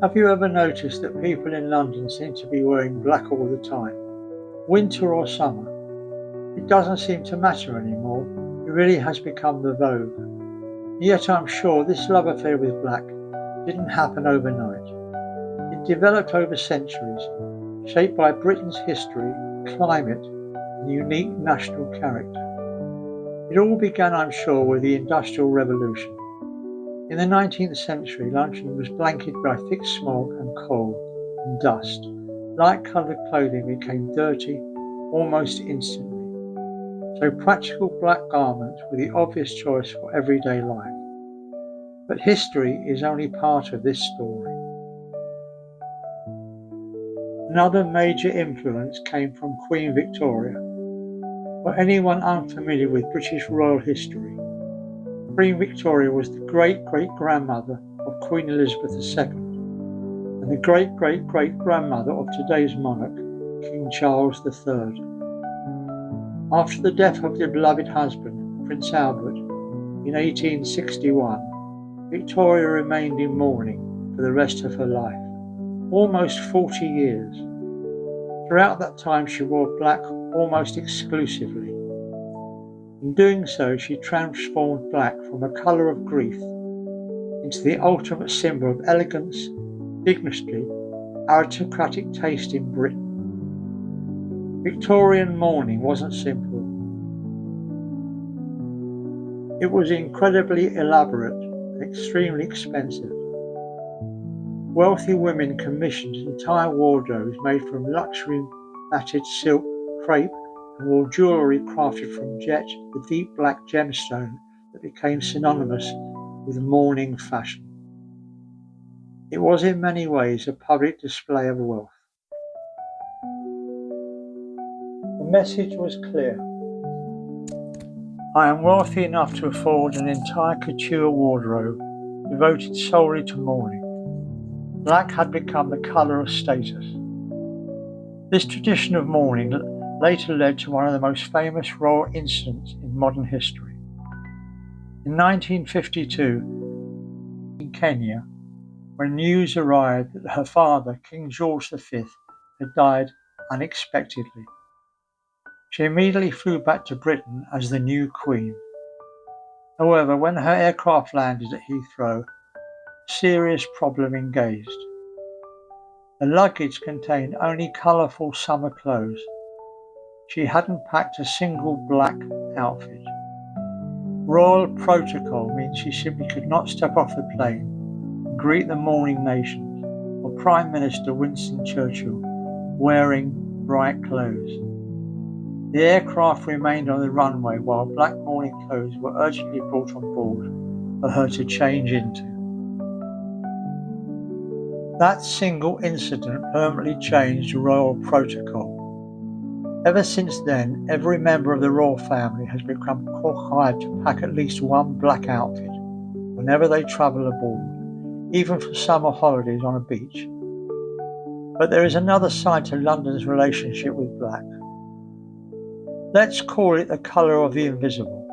Have you ever noticed that people in London seem to be wearing black all the time, winter or summer? It doesn't seem to matter anymore. It really has become the vogue. Yet I'm sure this love affair with black didn't happen overnight. It developed over centuries, shaped by Britain's history, climate, and unique national character. It all began, I'm sure, with the Industrial Revolution. In the 19th century, London was blanketed by thick smog and coal and dust. Light-coloured clothing became dirty almost instantly. So practical black garments were the obvious choice for everyday life. But history is only part of this story. Another major influence came from Queen Victoria. For anyone unfamiliar with British royal history, Queen Victoria was the great-great-grandmother of Queen Elizabeth II and the great-great-great-grandmother of today's monarch, King Charles III. After the death of their beloved husband, Prince Albert, in 1861, Victoria remained in mourning for the rest of her life, almost 40 years. Throughout that time she wore black almost exclusively. In doing so, she transformed black from a colour of grief into the ultimate symbol of elegance, dignity, aristocratic taste in Britain. Victorian mourning wasn't simple. It was incredibly elaborate and extremely expensive. Wealthy women commissioned entire wardrobes made from luxury matted silk, crepe, and wore jewellery crafted from jet, the deep black gemstone that became synonymous with mourning fashion. It was in many ways a public display of wealth. The message was clear. I am wealthy enough to afford an entire couture wardrobe devoted solely to mourning. Black had become the colour of status. This tradition of mourning later led to one of the most famous royal incidents in modern history. In 1952, in Kenya, when news arrived that her father, King George V, had died unexpectedly, she immediately flew back to Britain as the new Queen. However, when her aircraft landed at Heathrow, a serious problem engaged. The luggage contained only colourful summer clothes. She hadn't packed a single black outfit. Royal protocol means she simply could not step off the plane and greet the mourning nations, or Prime Minister Winston Churchill wearing bright clothes. The aircraft remained on the runway while black mourning clothes were urgently brought on board for her to change into. That single incident permanently changed royal protocol. Ever since then, every member of the royal family has become required to pack at least one black outfit whenever they travel aboard, even for summer holidays on a beach. But there is another side to London's relationship with black. Let's call it the colour of the invisible.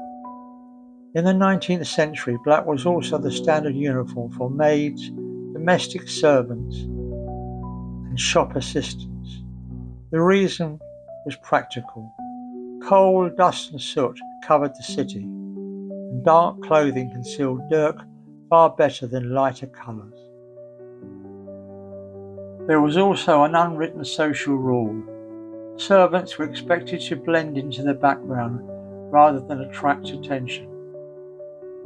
In the 19th century, black was also the standard uniform for maids, domestic servants, and shop assistants. The reason was practical. Coal, dust and soot covered the city, and dark clothing concealed dirt far better than lighter colours. There was also an unwritten social rule. Servants were expected to blend into the background rather than attract attention.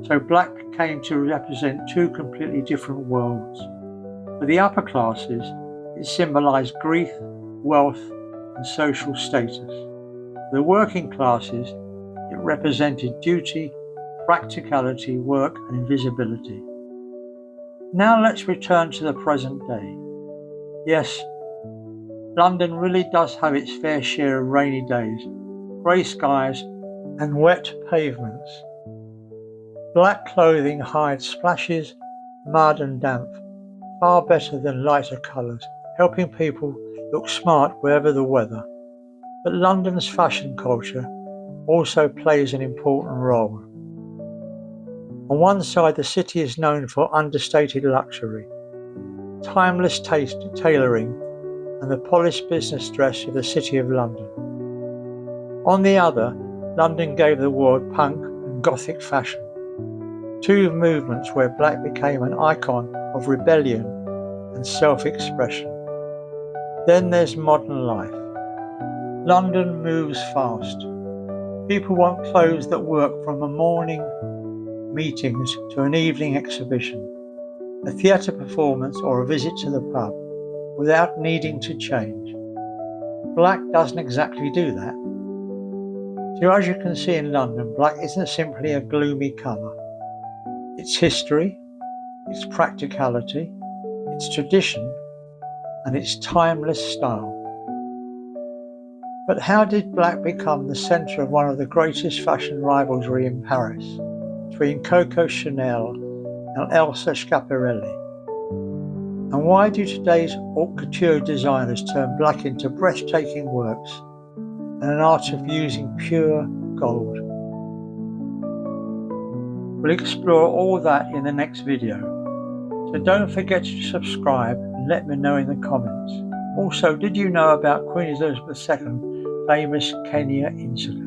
So black came to represent two completely different worlds. For the upper classes, it symbolised grief, wealth, and social status. For the working classes, it represented duty, practicality, work, and invisibility. Now let's return to the present day. Yes, London really does have its fair share of rainy days, grey skies, and wet pavements. Black clothing hides splashes, mud and damp far better than lighter colours, helping people look smart wherever the weather. But London's fashion culture also plays an important role. On one side, the city is known for understated luxury. timeless tailoring and the polished business dress of the City of London. On the other, London gave the world punk and gothic fashion, two movements where black became an icon of rebellion and self-expression. Then there's modern life. London moves fast. People want clothes that work from a morning meetings to an evening exhibition, a theatre performance or a visit to the pub, without needing to change. Black doesn't exactly do that. So as you can see in London, black isn't simply a gloomy colour. It's history, it's practicality, it's tradition, and it's timeless style. But how did black become the centre of one of the greatest fashion rivalry in Paris, between Coco Chanel and Elsa Schiaparelli? And why do today's haute couture designers turn black into breathtaking works and an art of using pure gold? We'll explore all that in the next video, so don't forget to subscribe and let me know in the comments. Also, did you know about Queen Elizabeth II's famous Kenya incident?